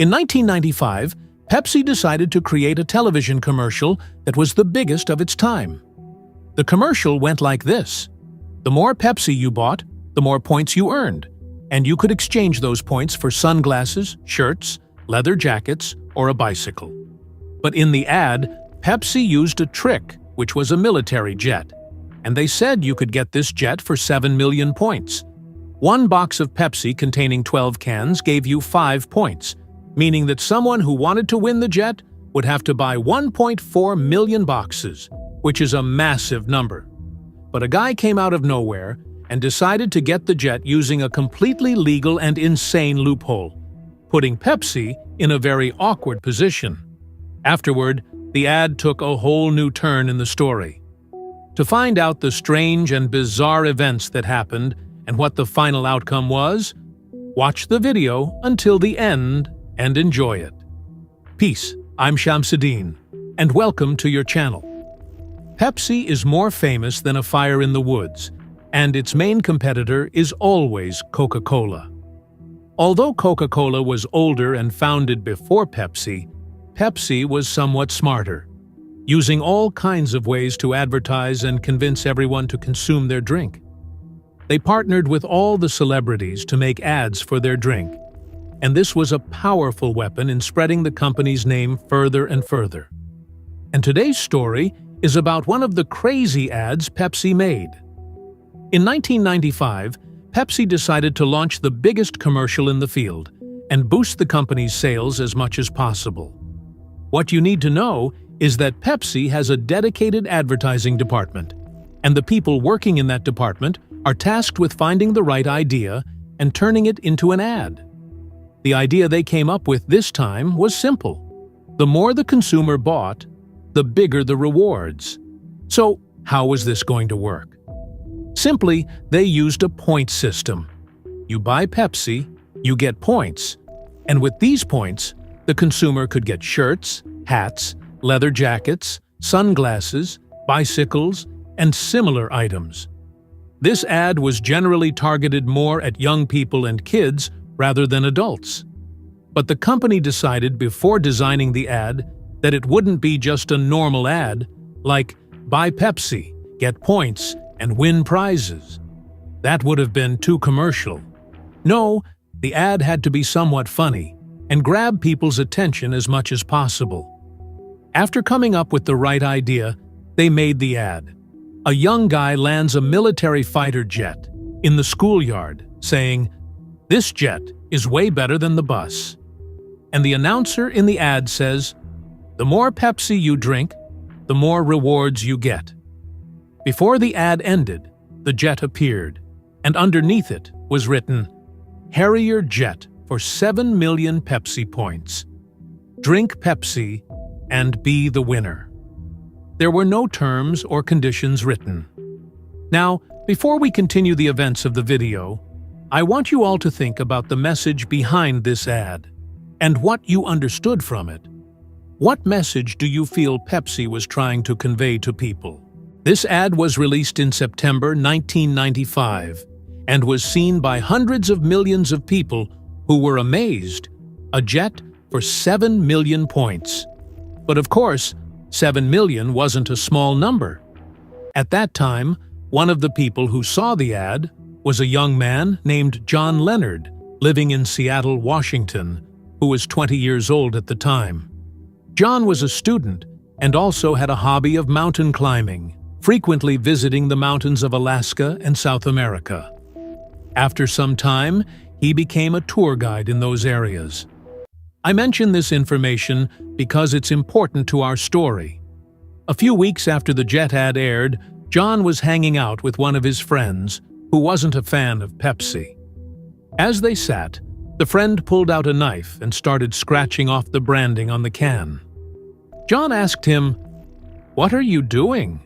In 1995, Pepsi decided to create a television commercial that was the biggest of its time. The commercial went like this. The more Pepsi you bought, the more points you earned, and you could exchange those points for sunglasses, shirts, leather jackets, or a bicycle. But in the ad, Pepsi used a trick, which was a military jet, and they said you could get this jet for 7 million points. One box of Pepsi containing 12 cans gave you 5 points, meaning that someone who wanted to win the jet would have to buy 1.4 million boxes, which is a massive number. But a guy came out of nowhere and decided to get the jet using a completely legal and insane loophole, putting Pepsi in a very awkward position. Afterward, the ad took a whole new turn in the story. To find out the strange and bizarre events that happened and what the final outcome was, watch the video until the end and enjoy it. Peace, I'm Shamsuddin, and welcome to your channel. Pepsi is more famous than a fire in the woods, and its main competitor is always Coca-Cola. Although Coca-Cola was older and founded before Pepsi, Pepsi was somewhat smarter, using all kinds of ways to advertise and convince everyone to consume their drink. They partnered with all the celebrities to make ads for their drink, and this was a powerful weapon in spreading the company's name further and further. And today's story is about one of the crazy ads Pepsi made. In 1995, Pepsi decided to launch the biggest commercial in the field and boost the company's sales as much as possible. What you need to know is that Pepsi has a dedicated advertising department, and the people working in that department are tasked with finding the right idea and turning it into an ad. The idea they came up with this time was simple. The more the consumer bought, the bigger the rewards. So, how was this going to work? Simply, they used a point system. You buy Pepsi, you get points, and with these points, the consumer could get shirts, hats, leather jackets, sunglasses, bicycles, and similar items. This ad was generally targeted more at young people and kids rather than adults. But the company decided before designing the ad that it wouldn't be just a normal ad, like buy Pepsi, get points, and win prizes. That would have been too commercial. No, the ad had to be somewhat funny and grab people's attention as much as possible. After coming up with the right idea, they made the ad. A young guy lands a military fighter jet in the schoolyard, saying, "This jet is way better than the bus." And the announcer in the ad says, "The more Pepsi you drink, the more rewards you get." Before the ad ended, the jet appeared, and underneath it was written, "Harrier jet for 7 million Pepsi points. Drink Pepsi and be the winner." There were no terms or conditions written. Now, before we continue the events of the video, I want you all to think about the message behind this ad and what you understood from it. What message do you feel Pepsi was trying to convey to people? This ad was released in September 1995 and was seen by hundreds of millions of people who were amazed. A jet for 7 million points. But of course, 7 million wasn't a small number. At that time, one of the people who saw the ad was a young man named John Leonard, living in Seattle, Washington, who was 20 years old at the time. John was a student and also had a hobby of mountain climbing, frequently visiting the mountains of Alaska and South America. After some time, he became a tour guide in those areas. I mention this information because it's important to our story. A few weeks after the jet ad aired, John was hanging out with one of his friends who wasn't a fan of Pepsi. As they sat, the friend pulled out a knife and started scratching off the branding on the can. John asked him, "What are you doing?"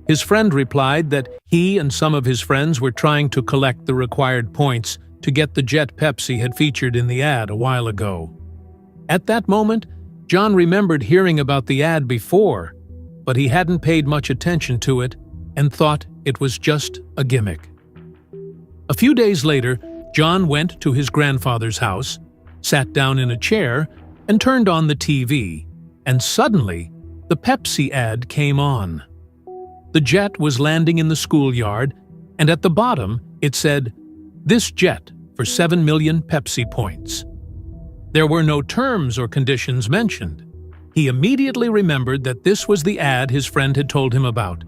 His friend replied that he and some of his friends were trying to collect the required points to get the jet Pepsi had featured in the ad a while ago. At that moment, John remembered hearing about the ad before, but he hadn't paid much attention to it and thought it was just a gimmick. A few days later, John went to his grandfather's house, sat down in a chair, and turned on the TV, and suddenly, the Pepsi ad came on. The jet was landing in the schoolyard, and at the bottom it said, "This jet for 7 million Pepsi points." There were no terms or conditions mentioned. He immediately remembered that this was the ad his friend had told him about,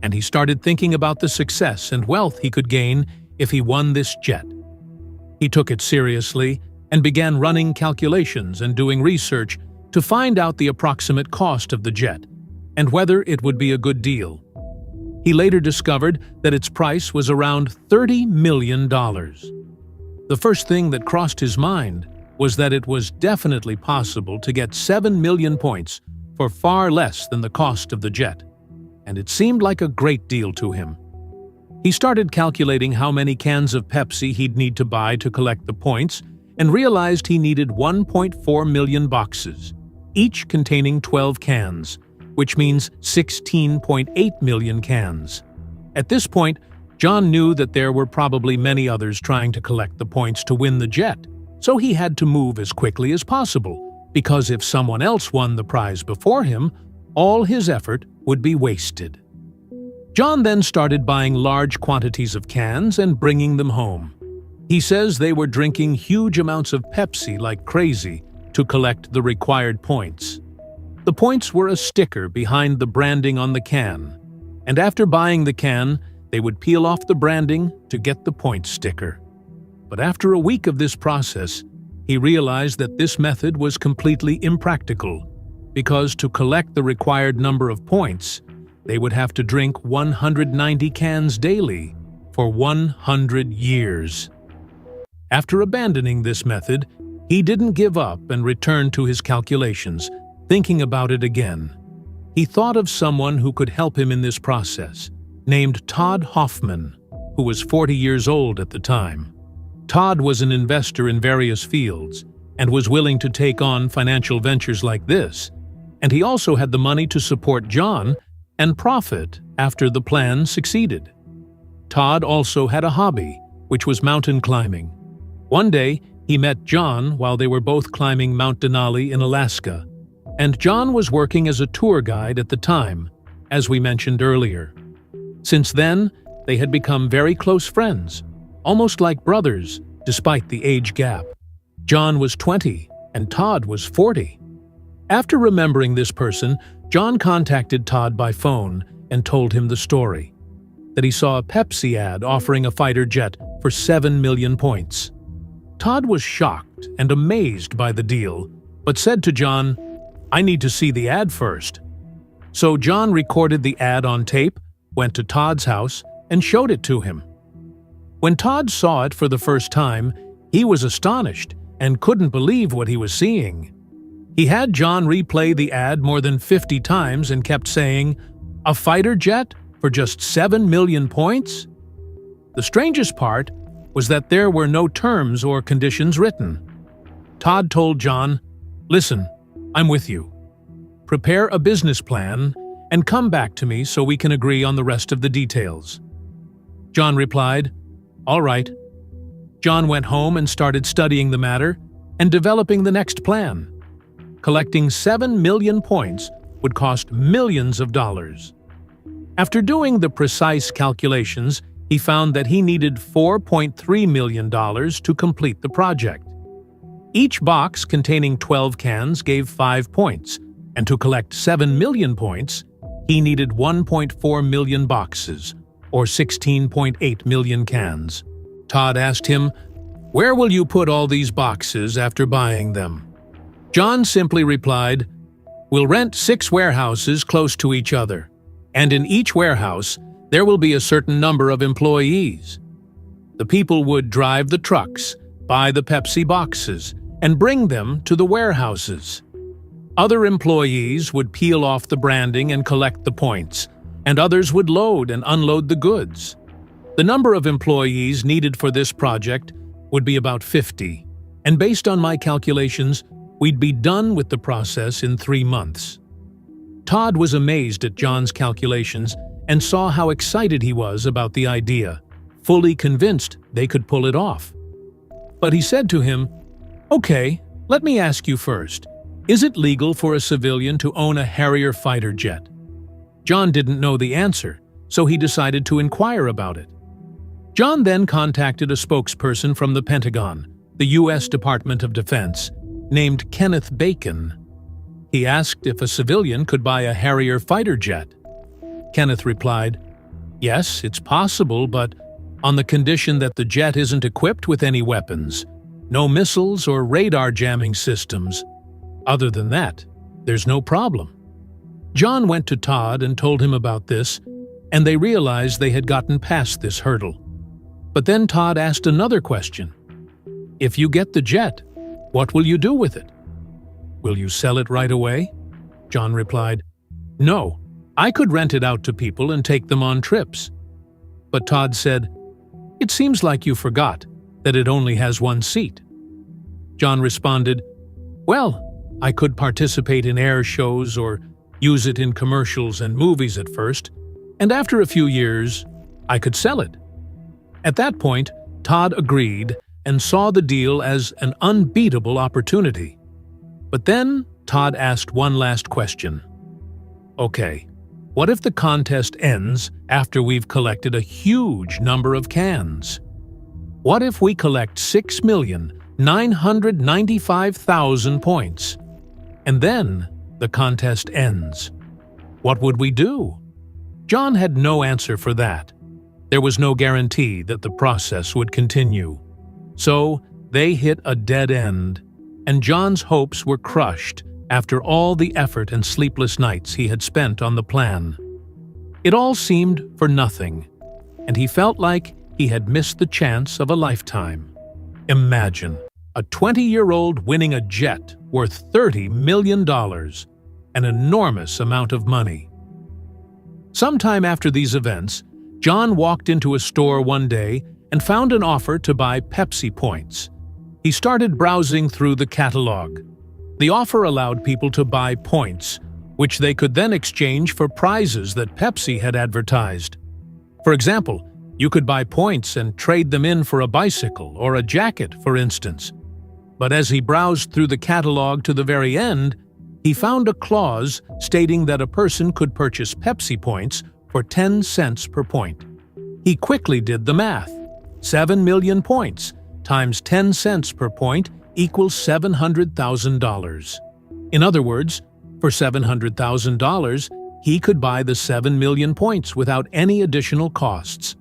and he started thinking about the success and wealth he could gain if he won this jet. He took it seriously and began running calculations and doing research to find out the approximate cost of the jet and whether it would be a good deal. He later discovered that its price was around $30 million. The first thing that crossed his mind was that it was definitely possible to get 7 million points for far less than the cost of the jet, and it seemed like a great deal to him. He started calculating how many cans of Pepsi he'd need to buy to collect the points and realized he needed 1.4 million boxes, each containing 12 cans, which means 16.8 million cans. At this point, John knew that there were probably many others trying to collect the points to win the jet, so he had to move as quickly as possible, because if someone else won the prize before him, all his effort would be wasted. John then started buying large quantities of cans and bringing them home. He says they were drinking huge amounts of Pepsi like crazy to collect the required points. The points were a sticker behind the branding on the can, and after buying the can, they would peel off the branding to get the point sticker. But after a week of this process, he realized that this method was completely impractical, because to collect the required number of points, they would have to drink 190 cans daily for 100 years. After abandoning this method, he didn't give up and returned to his calculations, thinking about it again. He thought of someone who could help him in this process, named Todd Hoffman, who was 40 years old at the time. Todd was an investor in various fields and was willing to take on financial ventures like this, and he also had the money to support John and profit after the plan succeeded. Todd also had a hobby, which was mountain climbing. One day, he met John while they were both climbing Mount Denali in Alaska, and John was working as a tour guide at the time, as we mentioned earlier. Since then, they had become very close friends, almost like brothers, despite the age gap. John was 20 and Todd was 40. After remembering this person, John contacted Todd by phone and told him the story, that he saw a Pepsi ad offering a fighter jet for 7 million points. Todd was shocked and amazed by the deal, but said to John, "I need to see the ad first." So John recorded the ad on tape, went to Todd's house, and showed it to him. When Todd saw it for the first time, he was astonished and couldn't believe what he was seeing. He had John replay the ad more than 50 times and kept saying, "A fighter jet for just 7 million points?" The strangest part was that there were no terms or conditions written. Todd told John, "Listen, I'm with you. Prepare a business plan and come back to me so we can agree on the rest of the details." John replied, "All right." John went home and started studying the matter and developing the next plan. Collecting 7 million points would cost millions of dollars. After doing the precise calculations, he found that he needed $4.3 million to complete the project. Each box containing 12 cans gave 5 points, and to collect 7 million points, he needed 1.4 million boxes, or 16.8 million cans. Todd asked him, "Where will you put all these boxes after buying them?" John simply replied, "We'll rent 6 warehouses close to each other, and in each warehouse, there will be a certain number of employees. The people would drive the trucks, buy the Pepsi boxes, and bring them to the warehouses. Other employees would peel off the branding and collect the points, and others would load and unload the goods. The number of employees needed for this project would be about 50, and based on my calculations, we'd be done with the process in 3 months." Todd was amazed at John's calculations and saw how excited he was about the idea, fully convinced they could pull it off. But he said to him, Okay, let me ask you first. Is it legal for a civilian to own a Harrier fighter jet? John didn't know the answer, so he decided to inquire about it. John then contacted a spokesperson from the Pentagon, the U.S. Department of Defense, named Kenneth Bacon. He asked if a civilian could buy a Harrier fighter jet. Kenneth replied, "Yes, it's possible, but on the condition that the jet isn't equipped with any weapons, no missiles or radar jamming systems. Other than that, there's no problem." John went to Todd and told him about this, and they realized they had gotten past this hurdle. But then Todd asked another question. "If you get the jet, what will you do with it?" "Will you sell it right away?" John replied, "No, I could rent it out to people and take them on trips." But Todd said, "It seems like you forgot that it only has one seat." John responded, "Well, I could participate in air shows or use it in commercials and movies at first, and after a few years, I could sell it." At that point, Todd agreed and saw the deal as an unbeatable opportunity. But then Todd asked one last question. "Okay, what if the contest ends after we've collected a huge number of cans? What if we collect 6,995,000 points, and then the contest ends? What would we do?" John had no answer for that. There was no guarantee that the process would continue. So they hit a dead end, and John's hopes were crushed after all the effort and sleepless nights he had spent on the plan. It all seemed for nothing, and he felt like he had missed the chance of a lifetime. Imagine a 20-year-old winning a jet worth $30 million, an enormous amount of money. Sometime after these events, John walked into a store one day and found an offer to buy Pepsi points. He started browsing through the catalog. The offer allowed people to buy points, which they could then exchange for prizes that Pepsi had advertised. For example, you could buy points and trade them in for a bicycle or a jacket, for instance. But as he browsed through the catalog to the very end, he found a clause stating that a person could purchase Pepsi points for 10 cents per point. He quickly did the math. 7 million points times 10 cents per point equals $700,000. In other words, for $700,000, he could buy the 7 million points without any additional costs.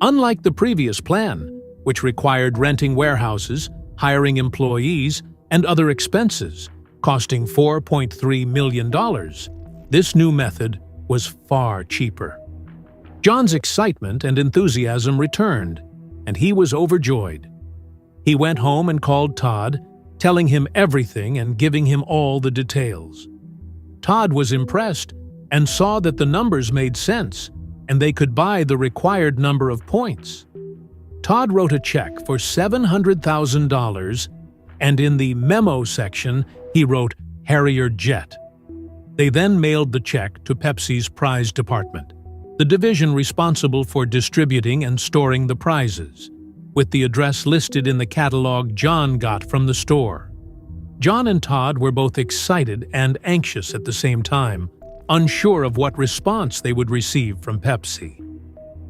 Unlike the previous plan, which required renting warehouses, hiring employees, and other expenses, costing $4.3 million, this new method was far cheaper. John's excitement and enthusiasm returned, and he was overjoyed. He went home and called Todd, telling him everything and giving him all the details. Todd was impressed and saw that the numbers made sense, and they could buy the required number of points. Todd wrote a check for $700,000, and in the memo section, he wrote Harrier Jet. They then mailed the check to Pepsi's prize department, the division responsible for distributing and storing the prizes, with the address listed in the catalog John got from the store. John and Todd were both excited and anxious at the same time, unsure of what response they would receive from Pepsi.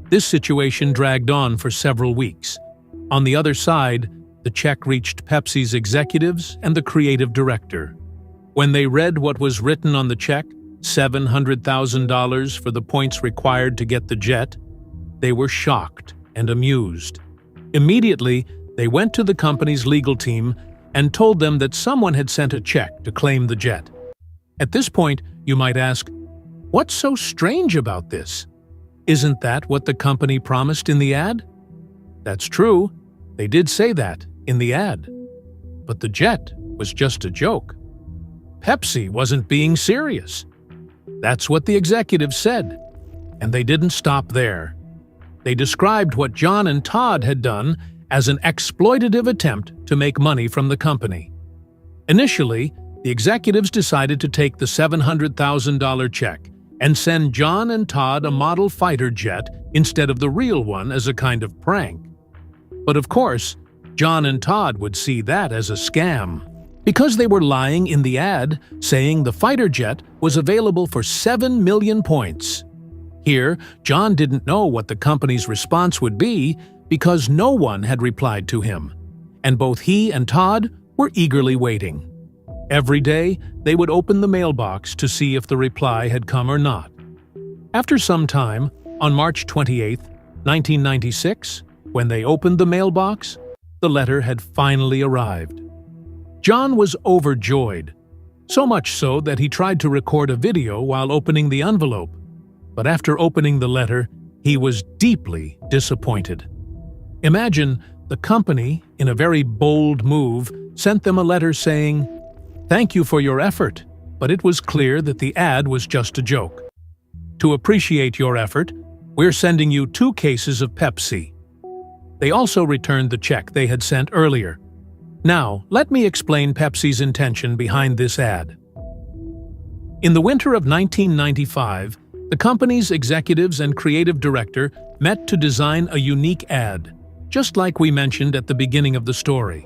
This situation dragged on for several weeks. On the other side, the check reached Pepsi's executives and the creative director. When they read what was written on the check, $700,000 for the points required to get the jet, they were shocked and amused. Immediately, they went to the company's legal team and told them that someone had sent a check to claim the jet. At this point, you might ask, what's so strange about this? Isn't that what the company promised in the ad? That's true, they did say that in the ad. But the jet was just a joke. Pepsi wasn't being serious. That's what the executives said. And they didn't stop there. They described what John and Todd had done as an exploitative attempt to make money from the company. Initially, the executives decided to take the $700,000 check and send John and Todd a model fighter jet instead of the real one as a kind of prank. But of course, John and Todd would see that as a scam, because they were lying in the ad saying the fighter jet was available for 7 million points. Here, John didn't know what the company's response would be because no one had replied to him, and both he and Todd were eagerly waiting. Every day, they would open the mailbox to see if the reply had come or not. After some time, on March 28, 1996, when they opened the mailbox, the letter had finally arrived. John was overjoyed, so much so that he tried to record a video while opening the envelope. But after opening the letter, he was deeply disappointed. Imagine the company, in a very bold move, sent them a letter saying, "Thank you for your effort," but it was clear that the ad was just a joke. "To appreciate your effort, we're sending you 2 cases of Pepsi." They also returned the check they had sent earlier. Now, let me explain Pepsi's intention behind this ad. In the winter of 1995, the company's executives and creative director met to design a unique ad, just like we mentioned at the beginning of the story.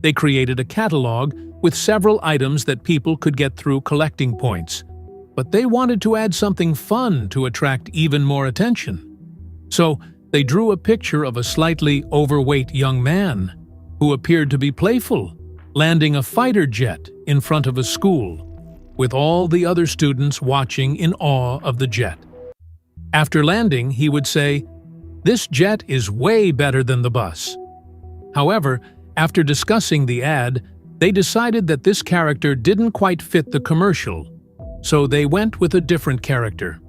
They created a catalog with several items that people could get through collecting points, but they wanted to add something fun to attract even more attention. So, they drew a picture of a slightly overweight young man who appeared to be playful, landing a fighter jet in front of a school, with all the other students watching in awe of the jet. After landing, he would say, "This jet is way better than the bus." However, after discussing the ad, they decided that this character didn't quite fit the commercial, so they went with a different character.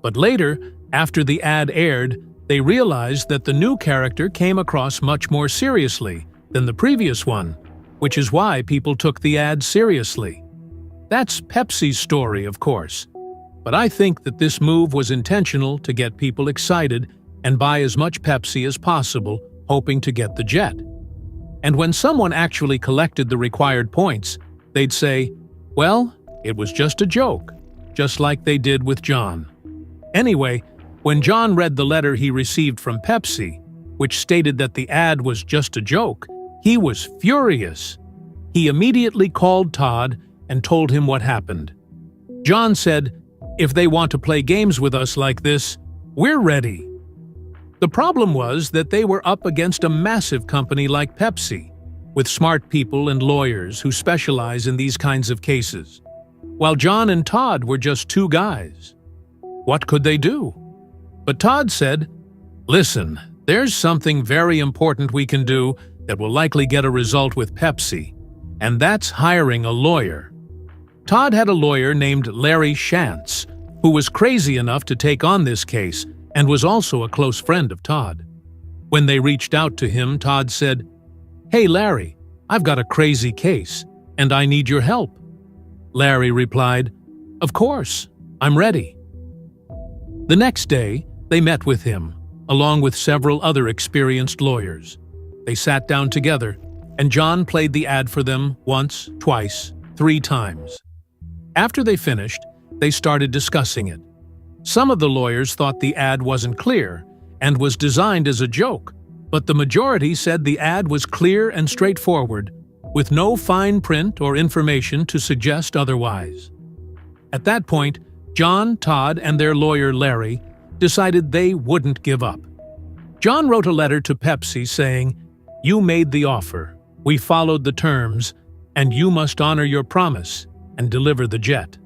But later, after the ad aired, they realized that the new character came across much more seriously than the previous one, which is why people took the ad seriously. That's Pepsi's story, of course, but I think that this move was intentional to get people excited and buy as much Pepsi as possible, hoping to get the jet. And when someone actually collected the required points, they'd say, "Well, it was just a joke," just like they did with John. Anyway, when John read the letter he received from Pepsi, which stated that the ad was just a joke, he was furious. He immediately called Todd and told him what happened. John said, "If they want to play games with us like this, we're ready." The problem was that they were up against a massive company like Pepsi, with smart people and lawyers who specialize in these kinds of cases, while John and Todd were just 2 guys. What could they do? But Todd said, "Listen, there's something very important we can do that will likely get a result with Pepsi, and that's hiring a lawyer." Todd had a lawyer named Larry Shantz, who was crazy enough to take on this case and was also a close friend of Todd. When they reached out to him, Todd said, "Hey Larry, I've got a crazy case, and I need your help." Larry replied, "Of course, I'm ready." The next day, they met with him, along with several other experienced lawyers. They sat down together, and John played the ad for them once, twice, 3 times. After they finished, they started discussing it. Some of the lawyers thought the ad wasn't clear and was designed as a joke, but the majority said the ad was clear and straightforward, with no fine print or information to suggest otherwise. At that point, John, Todd, and their lawyer Larry decided they wouldn't give up. John wrote a letter to Pepsi saying, "You made the offer, we followed the terms, and you must honor your promise and deliver the jet."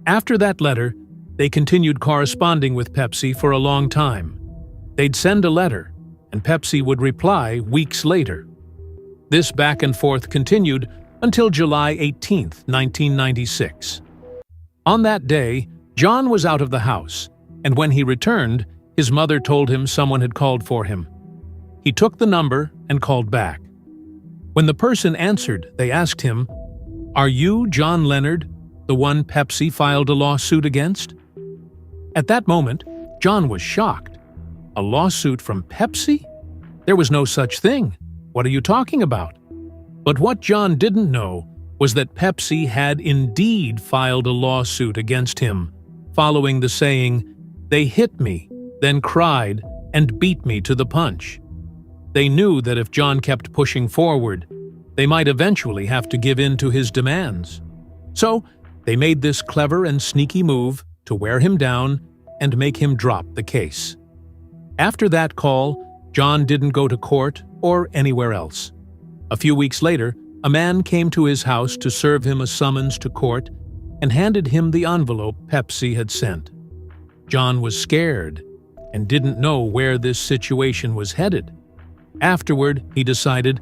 After that letter, they continued corresponding with Pepsi for a long time. They'd send a letter, and Pepsi would reply weeks later. This back and forth continued until July 18, 1996. On that day, John was out of the house, and when he returned, his mother told him someone had called for him. He took the number and called back. When the person answered, they asked him, "Are you John Leonard, the one Pepsi filed a lawsuit against?" At that moment, John was shocked. A lawsuit from Pepsi? There was no such thing. What are you talking about? But what John didn't know was that Pepsi had indeed filed a lawsuit against him, following the saying, "They hit me, then cried, and beat me to the punch." They knew that if John kept pushing forward, they might eventually have to give in to his demands. So, they made this clever and sneaky move to wear him down and make him drop the case. After that call, John didn't go to court or anywhere else. A few weeks later, a man came to his house to serve him a summons to court and handed him the envelope Pepsi had sent. John was scared and didn't know where this situation was headed. Afterward, he decided,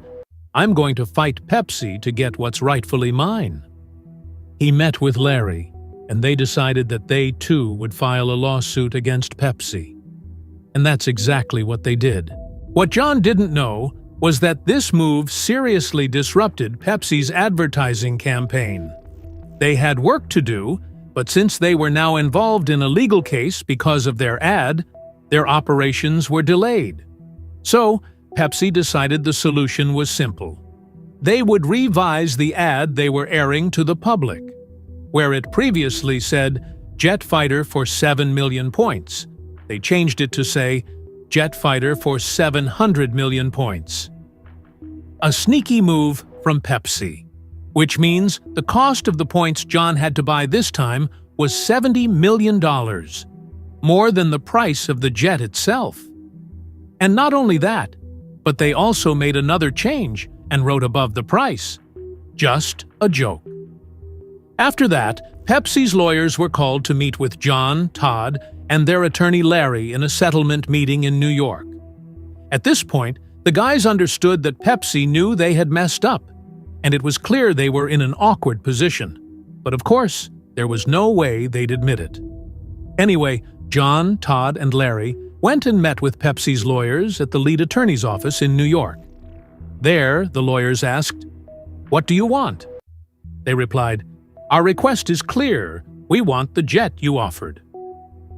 "I'm going to fight Pepsi to get what's rightfully mine." He met with Larry, and they decided that they too would file a lawsuit against Pepsi. And that's exactly what they did. What John didn't know was that this move seriously disrupted Pepsi's advertising campaign. They had work to do, but since they were now involved in a legal case because of their ad, their operations were delayed. So, Pepsi decided the solution was simple. They would revise the ad they were airing to the public, where it previously said, "Jet fighter for 7 million points." They changed it to say, "Jet fighter for 700 million points." A sneaky move from Pepsi, which means the cost of the points John had to buy this time was $70 million, more than the price of the jet itself. And not only that, but they also made another change and wrote above the price, "Just a joke." After that, Pepsi's lawyers were called to meet with John, Todd, and their attorney Larry in a settlement meeting in New York. At this point, the guys understood that Pepsi knew they had messed up, and it was clear they were in an awkward position. But of course, there was no way they'd admit it. Anyway, John, Todd, and Larry went and met with Pepsi's lawyers at the lead attorney's office in New York. There, the lawyers asked, "What do you want?" They replied, "Our request is clear. We want the jet you offered."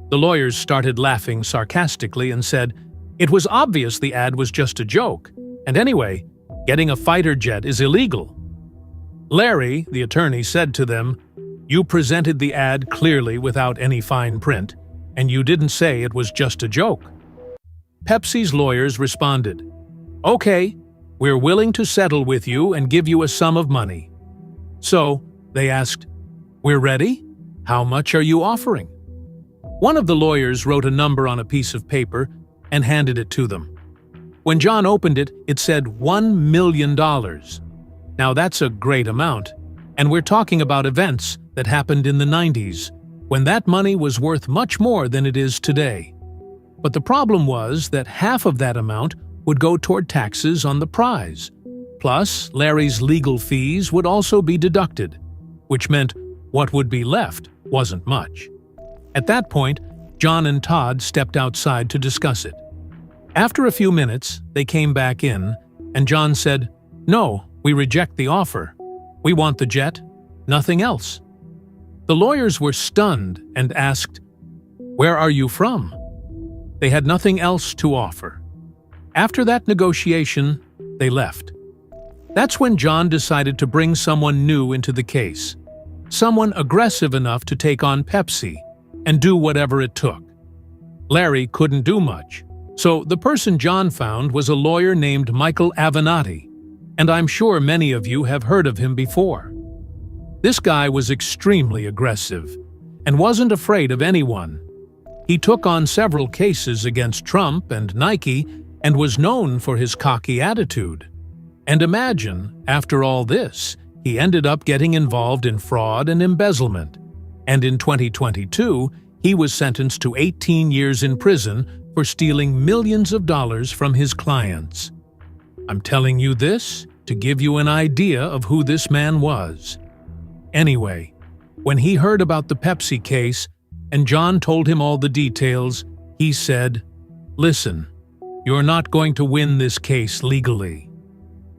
The lawyers started laughing sarcastically and said, "It was obvious the ad was just a joke, and anyway, getting a fighter jet is illegal." Larry, the attorney, said to them, "You presented the ad clearly without any fine print, and you didn't say it was just a joke." Pepsi's lawyers responded, "Okay, we're willing to settle with you and give you a sum of money." So, they asked, "We're ready? How much are you offering?" One of the lawyers wrote a number on a piece of paper and handed it to them. When John opened it, it said $1 million. Now that's a great amount, and we're talking about events that happened in the 90s, when that money was worth much more than it is today. But the problem was that half of that amount would go toward taxes on the prize. Plus, Larry's legal fees would also be deducted, which meant what would be left wasn't much. At that point, John and Todd stepped outside to discuss it. After a few minutes, they came back in, and John said, "No, we reject the offer. We want the jet, nothing else." The lawyers were stunned and asked, "Where are you from?" They had nothing else to offer. After that negotiation, they left. That's when John decided to bring someone new into the case, someone aggressive enough to take on Pepsi and do whatever it took. Larry couldn't do much, so the person John found was a lawyer named Michael Avenatti, and I'm sure many of you have heard of him before. This guy was extremely aggressive and wasn't afraid of anyone. He took on several cases against Trump and Nike and was known for his cocky attitude. And imagine, after all this, he ended up getting involved in fraud and embezzlement. And in 2022, he was sentenced to 18 years in prison for stealing millions of dollars from his clients. I'm telling you this to give you an idea of who this man was. Anyway, when he heard about the Pepsi case and John told him all the details, he said, "Listen, you're not going to win this case legally.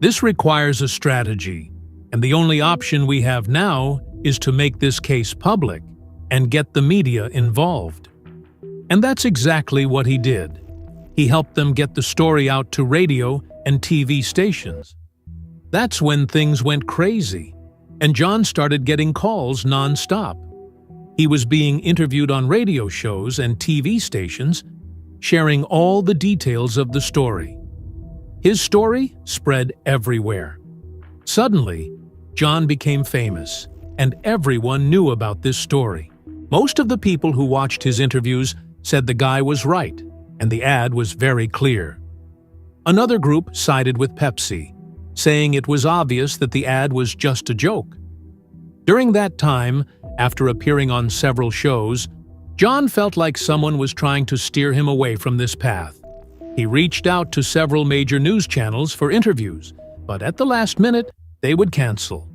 This requires a strategy, and the only option we have now is to make this case public and get the media involved." And that's exactly what he did. He helped them get the story out to radio and TV stations. That's when things went crazy, and John started getting calls non-stop. He was being interviewed on radio shows and TV stations, sharing all the details of the story. His story spread everywhere. Suddenly, John became famous, and everyone knew about this story. Most of the people who watched his interviews said the guy was right, and the ad was very clear. Another group sided with Pepsi, saying it was obvious that the ad was just a joke. During that time, after appearing on several shows, John felt like someone was trying to steer him away from this path. He reached out to several major news channels for interviews, but at the last minute, they would cancel.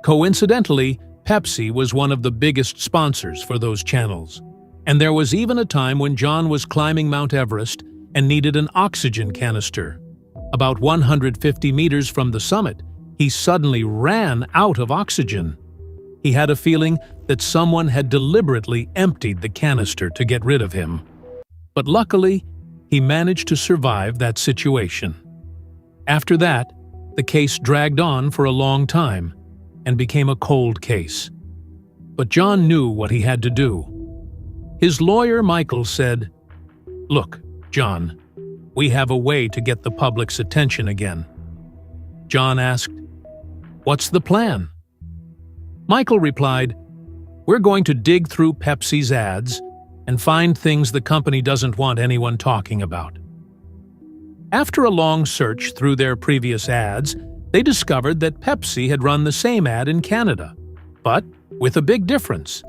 Coincidentally, Pepsi was one of the biggest sponsors for those channels. And there was even a time when John was climbing Mount Everest and needed an oxygen canister. About 150 meters from the summit, he suddenly ran out of oxygen. He had a feeling that someone had deliberately emptied the canister to get rid of him. But luckily, he managed to survive that situation. After that, the case dragged on for a long time and became a cold case. But John knew what he had to do. His lawyer, Michael, said, "Look, John, we have a way to get the public's attention again." John asked, "What's the plan?" Michael replied, "We're going to dig through Pepsi's ads and find things the company doesn't want anyone talking about." After a long search through their previous ads, they discovered that Pepsi had run the same ad in Canada, but with a big difference.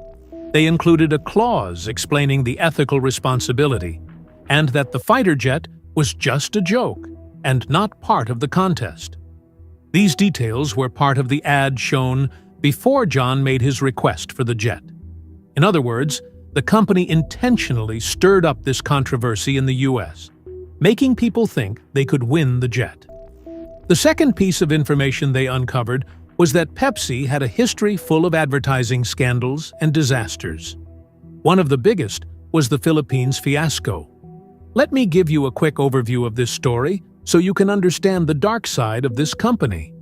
They included a clause explaining the ethical responsibility and that the fighter jet was just a joke and not part of the contest. These details were part of the ad shown before John made his request for the jet. In other words, the company intentionally stirred up this controversy in the US, making people think they could win the jet. The second piece of information they uncovered was that Pepsi had a history full of advertising scandals and disasters. One of the biggest was the Philippines fiasco. Let me give you a quick overview of this story so you can understand the dark side of this company.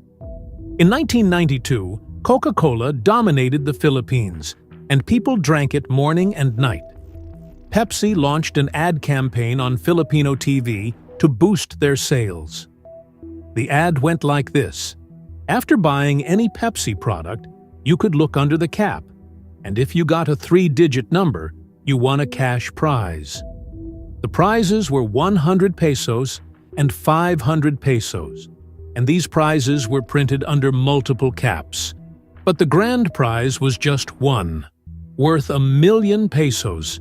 In 1992, Coca-Cola dominated the Philippines, and people drank it morning and night. Pepsi launched an ad campaign on Filipino TV to boost their sales. The ad went like this. After buying any Pepsi product, you could look under the cap, and if you got a 3-digit number, you won a cash prize. The prizes were 100 pesos and 500 pesos, and these prizes were printed under multiple caps. But the grand prize was just one, worth 1,000,000 pesos,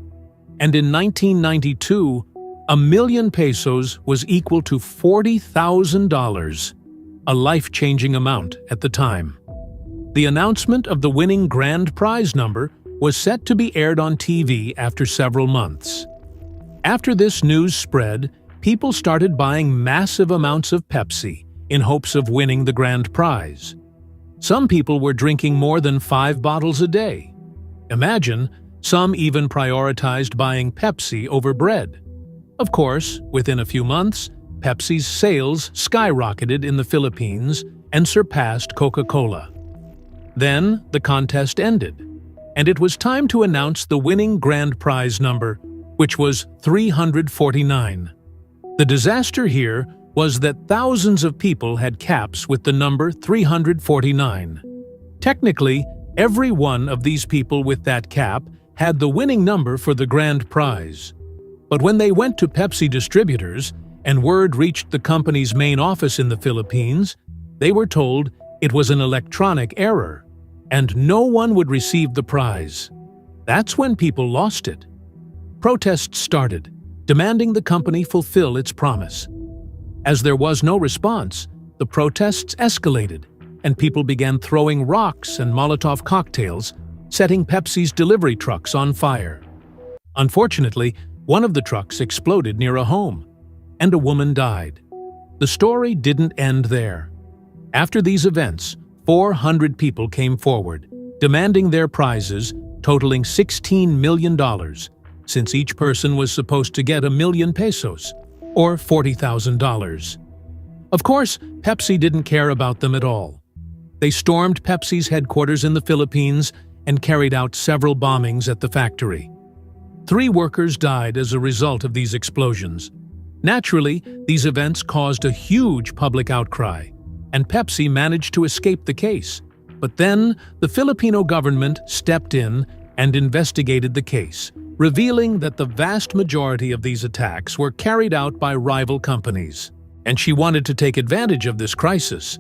and in 1992, 1,000,000 pesos was equal to $40,000, a life-changing amount at the time. The announcement of the winning grand prize number was set to be aired on TV after several months. After this news spread, people started buying massive amounts of Pepsi in hopes of winning the grand prize. Some people were drinking more than 5 bottles a day. Imagine, some even prioritized buying Pepsi over bread. Of course, within a few months, Pepsi's sales skyrocketed in the Philippines and surpassed Coca-Cola. Then, the contest ended, and it was time to announce the winning grand prize number, which was 349. The disaster here was that thousands of people had caps with the number 349. Technically, every one of these people with that cap had the winning number for the grand prize. But when they went to Pepsi distributors and word reached the company's main office in the Philippines, they were told it was an electronic error and no one would receive the prize. That's when people lost it. Protests started, demanding the company fulfill its promise. As there was no response, the protests escalated, and people began throwing rocks and Molotov cocktails, setting Pepsi's delivery trucks on fire. Unfortunately, one of the trucks exploded near a home, and a woman died. The story didn't end there. After these events, 400 people came forward, demanding their prizes, totaling $16 million, since each person was supposed to get 1,000,000 pesos, or $40,000. Of course, Pepsi didn't care about them at all. They stormed Pepsi's headquarters in the Philippines and carried out several bombings at the factory. 3 workers died as a result of these explosions. Naturally, these events caused a huge public outcry, and Pepsi managed to escape the case. But then, the Filipino government stepped in and investigated the case, revealing that the vast majority of these attacks were carried out by rival companies. And she wanted to take advantage of this crisis.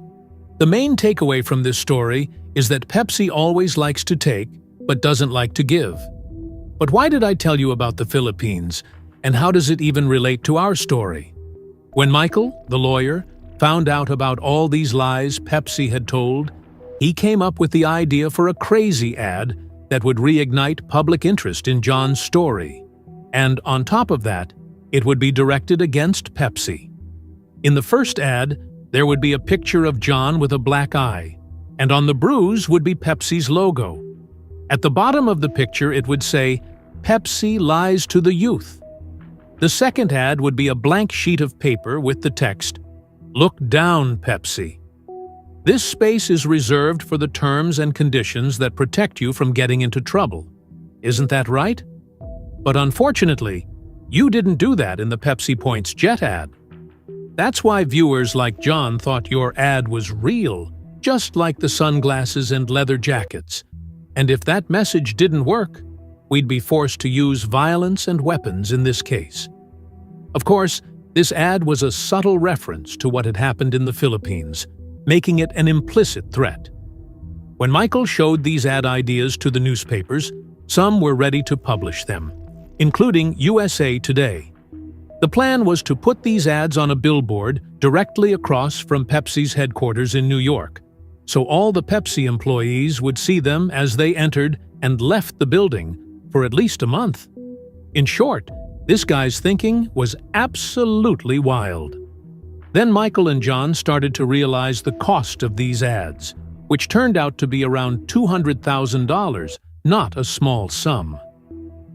The main takeaway from this story is that Pepsi always likes to take, but doesn't like to give. But why did I tell you about the Philippines, and how does it even relate to our story? When Michael, the lawyer, found out about all these lies Pepsi had told, he came up with the idea for a crazy ad that would reignite public interest in John's story. And on top of that, it would be directed against Pepsi. In the first ad, there would be a picture of John with a black eye, and on the bruise would be Pepsi's logo. At the bottom of the picture it would say, "Pepsi lies to the youth." The second ad would be a blank sheet of paper with the text, "Look down, Pepsi." This space is reserved for the terms and conditions that protect you from getting into trouble. Isn't that right? But unfortunately, you didn't do that in the Pepsi Points Jet ad. That's why viewers like John thought your ad was real, just like the sunglasses and leather jackets. And if that message didn't work, we'd be forced to use violence and weapons in this case. Of course, this ad was a subtle reference to what had happened in the Philippines, making it an implicit threat. When Michael showed these ad ideas to the newspapers, some were ready to publish them, including USA Today. The plan was to put these ads on a billboard directly across from Pepsi's headquarters in New York, so all the Pepsi employees would see them as they entered and left the building for at least a month. In short, this guy's thinking was absolutely wild. Then Michael and John started to realize the cost of these ads, which turned out to be around $200,000, not a small sum.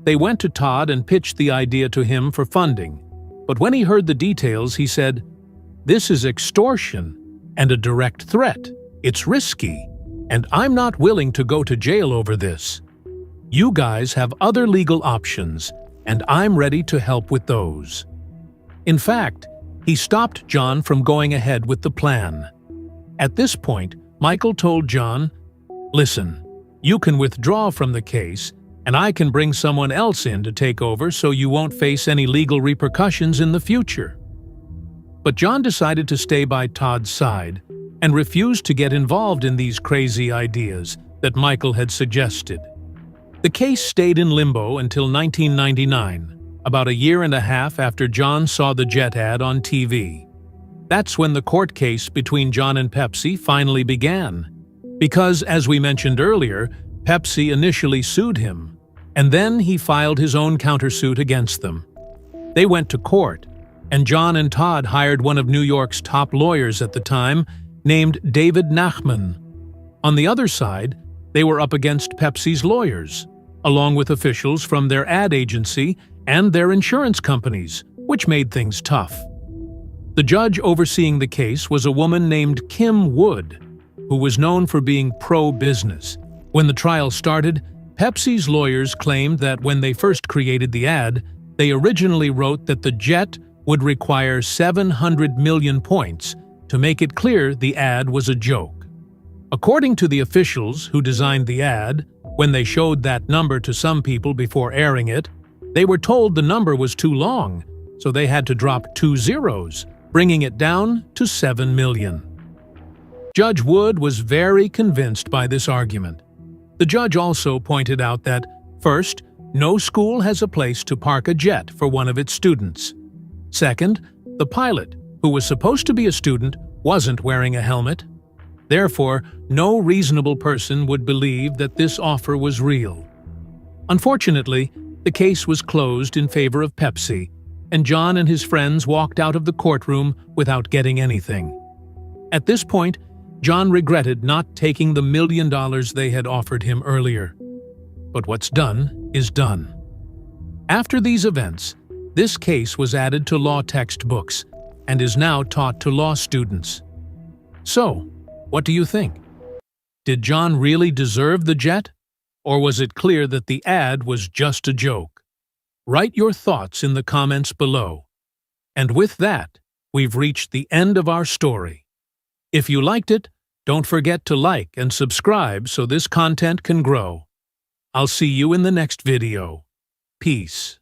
They went to Todd and pitched the idea to him for funding, but when he heard the details, he said, "This is extortion and a direct threat. It's risky, and I'm not willing to go to jail over this. You guys have other legal options, and I'm ready to help with those." In fact, he stopped John from going ahead with the plan. At this point, Michael told John, "Listen, you can withdraw from the case, and I can bring someone else in to take over so you won't face any legal repercussions in the future." But John decided to stay by Todd's side and refused to get involved in these crazy ideas that Michael had suggested. The case stayed in limbo until 1999, about a year and a half after John saw the Jet ad on TV. That's when the court case between John and Pepsi finally began. Because, as we mentioned earlier, Pepsi initially sued him, and then he filed his own countersuit against them. They went to court, and John and Todd hired one of New York's top lawyers at the time, named David Nachman. On the other side, they were up against Pepsi's lawyers, along with officials from their ad agency and their insurance companies, which made things tough. The judge overseeing the case was a woman named Kim Wood, who was known for being pro-business. When the trial started, Pepsi's lawyers claimed that when they first created the ad, they originally wrote that the Jet would require 700 million points to make it clear the ad was a joke. According to the officials who designed the ad, when they showed that number to some people before airing it, they were told the number was too long, so they had to drop 2 zeros, bringing it down to 7 million. Judge Wood was very convinced by this argument. The judge also pointed out that, first, no school has a place to park a jet for one of its students. Second, the pilot, who was supposed to be a student, wasn't wearing a helmet. Therefore, no reasonable person would believe that this offer was real. Unfortunately, the case was closed in favor of Pepsi, and John and his friends walked out of the courtroom without getting anything. At this point, John regretted not taking the $1 million they had offered him earlier. But what's done is done. After these events, this case was added to law textbooks and is now taught to law students. So, what do you think? Did John really deserve the jet? Or was it clear that the ad was just a joke? Write your thoughts in the comments below. And with that, we've reached the end of our story. If you liked it, don't forget to like and subscribe so this content can grow. I'll see you in the next video. Peace.